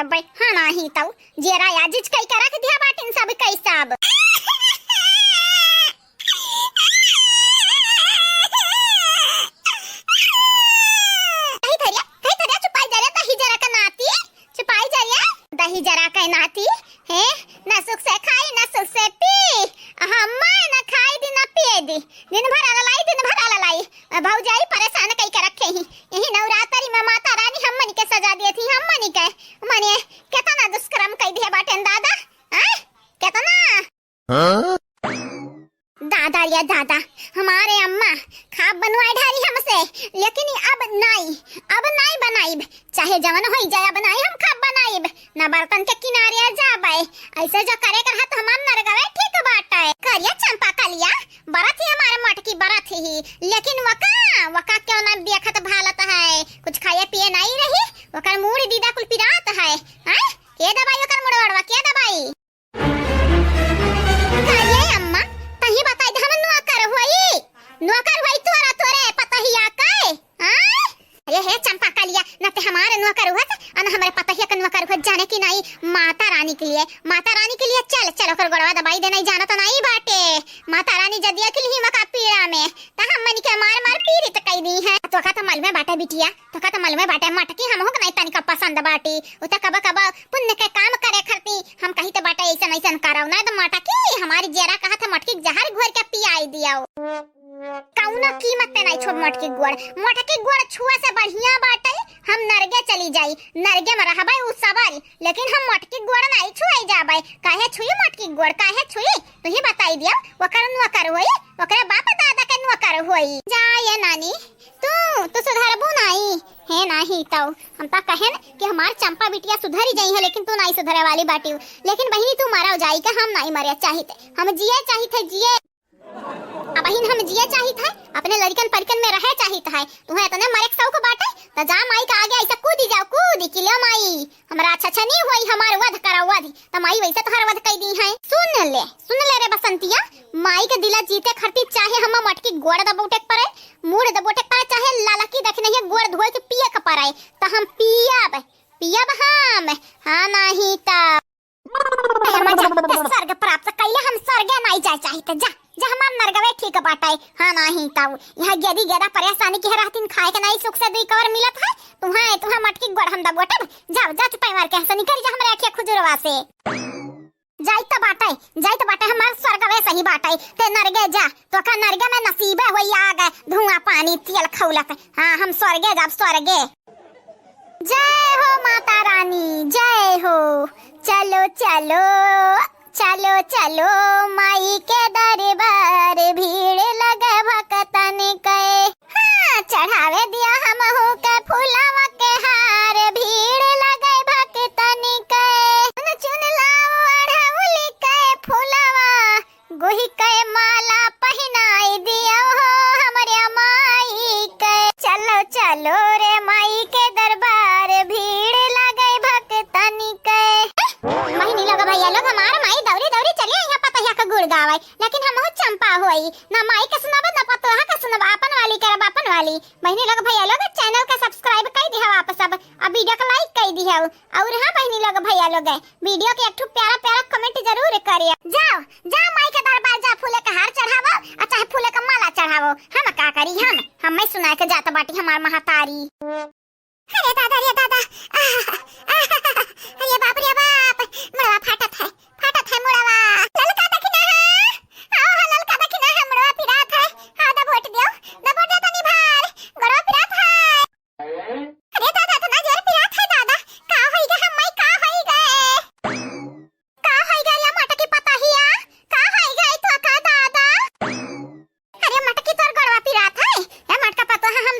बे हाँ नाही ताऊ जेरा याजिज कई करा के दिया बाटिन सब कई सब दही जरा का नाती है न सुख से खाई न सुख से पी हम्मा न खाई दिन न पिए दी दिन भर लाई भौजाई परेशान कई के रखे ही यही नवरात्रि में माता रानी हम मनी के सजा दी थी हम मनी के माने कितना दुष्कर्म कई दिया बाटन दादा हैं कितना दादा या दादा हमारे अम्मा खाब बनवाए ढारी हमसे लेकिन अब नहीं बनाइब चाहे जवन होई जाए बनाई हम खाब बनाइब ना बर्तन के किनारे जाबे ऐसे जो करे कर हाथ हम नरगवे ठीक बात है करिया चंपा कलिया बरत ही हमारे मटकी बरत ही लेकिन वका क्यों ना देखत भालत है कुछ खाए पिए नहीं रही वकर मूड दीदा कुल पिरात है हैं के दवाई वकर मुड़वड़वा के दवाई करिए अम्मा तही बताई दे हम नौकर होई तोरे पता ही आके हां ये है चंपा कलिया न ते हमारे नौकर हुआ अन हमारे पता ही का नौकर हो जाने की नहीं माता रानी के लिए चल ओकर गोड़वा दबाई दे नहीं जाना तो नहीं बाटे माता रानी जदिया के लिए मका पीड़ा में त हम मन के मार पीड़ित कई दी है तो का त मल में बाटे बिटिया तो का त मल में बाटे मटकी हम हो नहीं तनिका पसंद बाटी उ त कब पुण्य के काम करे खरती हम कही त बाटे ऐसा कराव ना त मटकी हमारी जेरा कहा था मटकी जहर घोर के पियाई दियाओ कौनो कीमत पे नहीं छोड़ मटकी गुड़ छुआ से बढ़िया बाटे हम नरगे चली जाई नरगे में रहबे उ सवाल लेकिन हम मटकी गुड़ नहीं छुआई जाबे काहे छुई मटकी गुड़ काहे छुई तू ही बताई दिया वकर नौकर होई वकर बाप दादा के नौकर होई जा ये नानी तू सुधरबू नहीं है नहीं तो हम ता कहेन कि हमार चंपा बिटिया सुधरी जाई है लेकिन तू नहीं सुधरे वाली बाटी लेकिन बहिनी तू मारा जाई का हम नहीं मरे चाहिए हम जिए चाहिए अब हम जिए चाहिए है अपने लड़कन परिकन में रहे चाहिए है तुम्हें इतने मरे सौख बाटे त जा माई का आगे ऐसा कूदी किलो माई हमरा अच्छा नहीं होई हमार वध करा वध त माई वैसे तो हर वध कई दी है सुन ले रे बसंतिया माई के दिला जीते खरती चाहे हम मटकी गोड़ दबोटे परे मूड दबोटे परे चाहे लाला की देख नहीं गोड़ धोए के पिए के परे त हम पियब हम हां नहीं त स्वर्ग प्राप्त कैले हम स्वर्ग नहीं जाए चाहिए जा हमार नरगवे ठीक बाटाई हां नहीं ताऊ यहां गेदा परेशानी के रहतिन खाए के नहीं सुख से दुई कवर मिलत है तुम्हारे मटकी गोड़ हम दबोटब जा चुपाई मार के हंस निकल जा हमरे आंखें खुजरवा से जाई तो बाटे हमार स्वर्गवे सही बाटाई ते नरगे जा तो का नरगे में नसीबे होई आ गए धुआं पानी तेल खौलत हां हम स्वर्गे जब स्वर्गे जय हो माता रानी जय हो चलो माई के दरबार भीड़ लगे भक्तन के हाँ चढ़ावे दिया हम हो के फूलवा के हार भीड़ लगे भक्तन के चुन लाओ अड़हुल के फूलवा गोही के माला पहनाई दिया हो हमरे माई के चलो रे माई के दरबार भीड़ लगे भक्तन के महीनी लगा भैया लोग हमार माई दौरी चले यहाँ पता है का गुड़ गावे लेकिन हम चंपा होई ना माई का सुनाबे ना पतोहा का सुनाबे अपन वाली करब अपन वाली बहनी लोग भैया लोग चैनल का सब्सक्राइब कर दिया वापस अब वीडियो को लाइक कर दिया और हां बहनी लोग भैया लोग वीडियो के एक प्यारा कमेंट जरूर करिए जाओ माई के दरबार जा फूले का हार चढ़ावो और चाहे फूले का माला चढ़ावो हम का करी हम मैं सुना के जाता बाटी हमार महातारी अरे दादा अरे बाप मुड़वा फाटत है मुड़वा ललका दखना है आओ ललका दखना है मुड़वा पिरात है आधा वोट दियो तनी भार गड़वा पिरात है अरे दादा तना जोर पिरात है दादा का होई गे हम का होई गे या मटकी पता हिया का होई गे तो का दादा अरे मटकी तोर गड़वा पिरात है या मटका पता है हम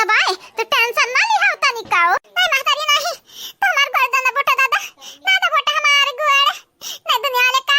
दबाए तो टेंशन ना लिहाओ तनी काओ नहीं महतारी नहीं तो हमार गर्दन बोटा दादा ना बोटा हमार गुड़ नहीं दुनिया वाले का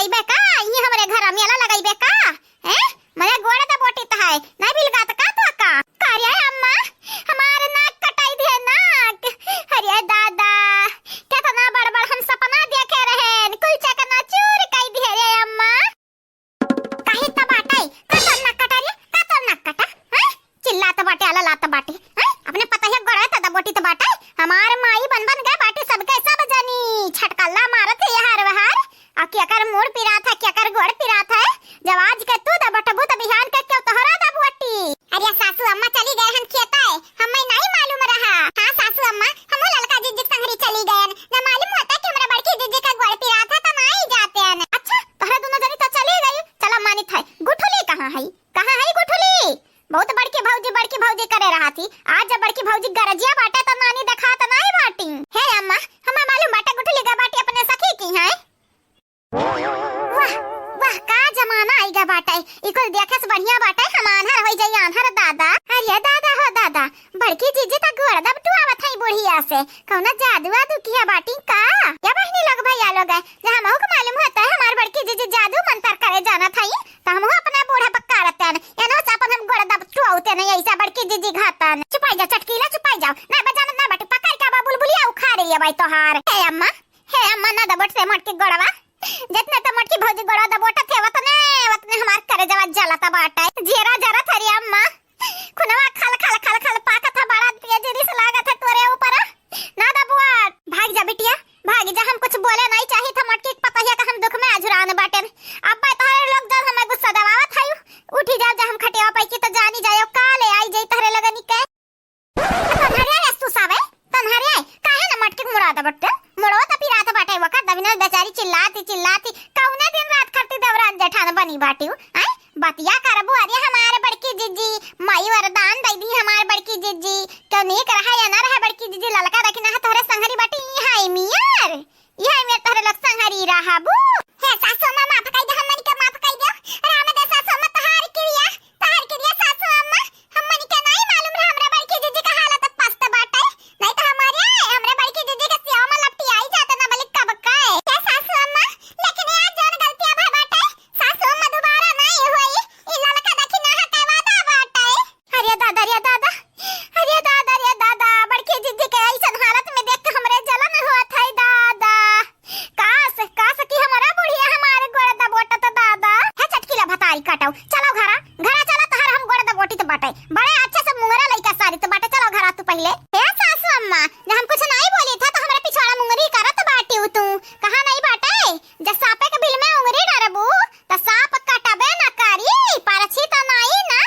लगाइबे का ये हमरे घर मेला लगाइबे का हैं मने गोड़े द बोटी त है नहीं बिलगा त का तो का कार्य अम्मा हमारे नाक कटाई दे नाक अरे दादा कितना बड़-बड़ हम सपना देखे रहे कुल चकना चूर कई दे रे अम्मा काहे त बाटाई का तो नाक कटा रे का तो नाक कटा हैं चिल्ला त बाटे आला लात बाटे हैं अपने पता है गोड़े त बोटी त बाटे हमार माई बन बन गए बाटे सब के सब जानी छटकल्ला मारत है हर बहार आ क्या कर मोड़ पिरा था क्या कर गोड़ पिरा था जब आज के तू द बटबू त बिहान के क्यों तोहरा द बोटी अरे सासू अम्मा चली गए हम खेता है हमें नहीं मालूम रहा हां सासू अम्मा हम ललका जीजी संगरी चली गए न मालूम होता कि हमरा बड़की जीजी का गोड़ पिरा था त नहीं जाते हैं अच्छा तोहरा दोनों जनी तो चली गई चलो मानी था गुठुली कहां है गुठुली बहुत बड़की भौजी करे रहा थी आज जब बड़की भौजी गरजिया बाटे त नानी देखा त नहीं बाटी हे अम्मा हमें मालूम बाटे गुठुली का बाटी अपने सखी की है वाह वाह का जमाना आईगा बाटे इकुल देखे से बढ़िया बाटे हम आन्हर होई जाई आन्हर दादा अरे दादा हो दादा बड़की जीजी त गोड़ दब टुआवत हई बुढ़िया से कौना जादू आदू किया बाटी का क्या बहनी लोग भैया लोग है जहां हमहु को मालूम होता है हमार बड़की जीजी जादू मंत्र करे जाना थई त हमहु अपना बूढ़ा पक्का रहतन एनो अपन हम गोड़ दब टुआउते नहीं ऐसा बड़की जीजी घातन चुपाई जा चटकीला चुपाई जाओ ना बजाना ना बटे पकड़ का बाबुल बुलिया उखा रही है भाई तोहार हे अम्मा ना दबट से मटके गोड़वा जितने तो मटकी भौजी गोड़ा दबोटा थे वतने हमार करे जवा जलता बाटा जेरा जरा थरी अम्मा खुनवा खल पाका था बड़ा तेज रिस लागा था तोरे ऊपर ना दबुआ भाग जा बिटिया भाग जा हम कुछ बोले नहीं चाहिए था मटकी पता है कि हम दुख में अजुरान बाटे अब तोहरे लोग जब हमें गुस्सा दबावत हयू उठी जाओ जा हम खटिया पाई की तो जानी जायो काले आई जाई तोहरे लगनी के तन्हरे रस्तु सावे तन्हरे काहे न मटकी मुरादा बट्टे मुड़ो त पिरात बाटे वका दबिना बेचारी चिल्लाती कौने दिन रात करती दवरान जेठान बनी बाटी हैं बतिया करबो अरे हमारे बड़की जीजी माई वरदान दई दी हमारे बड़की जीजी क्यों नहीं रहा या ना रहा बड़की जीजी ललका रखना है तोहरे संगरी बाटी हाय मियार ये मेरे तोहरे लोग संगरी रहा बू हे सासू अम्मा माफ कई दे हमनी के माफ कई दे राम दे सासू अम्मा तहार क्रिया सासू अम्मा हमनी के नहीं मालूम रहा हमरा बड़की जीजी का हालत पस्त बाटे नहीं तो हमारे हमरे बड़की जीजी के सियाव में लपटी आई जाते ना बलिक कब काए हे सासू अम्मा लेकिन ये जोन गलतियां भा बाटे सासू अम्मा दोबारा नहीं होई इ ललका देखी ना हटे वादा बाटे अरे दादा बड़की जीजी के ऐसन हालत में देख के हमरे जलन होत है दादा काश की हमारा बुढ़िया हमारे गोड़ दबोटा तो दादा है चटकीला भताई काटाओ चलो घरा चलो तहर हम गोड़ दबोटी तो बाटे बड़े अच्छे से मुंगरा लइका सारी तो बाटे चलो घरा तू पहले हे सासू अम्मा जब हम कुछ नहीं बोली था तो हमारे पिछवाड़ा मुंगरी करत बाटी तू कहां नहीं बाटे जब सापे के बिल में उंगरी डरबू तो सांप काटबे ना करी परछी तो नहीं ना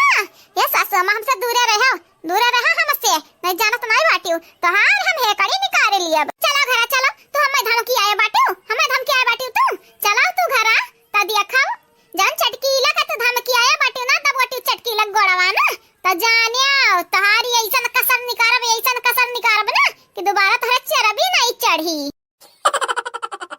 ये सासू अम्मा हमसे दूर रहो हमसे नहीं जानत नहीं बाटी तो हार हम हेकड़ी निकाल लिया चलो घरा चलो तू हमें धमकी आए बाटी तू चलो तू घरा त दिखाओ जान चटकीला का तू धमकी आए बाटी ना दबोटी चटकीला गोड़वा ना त जानियो तहारी ऐसन कसम निकारब ना कि दोबारा तोहरा चरबी नहीं चढ़ी।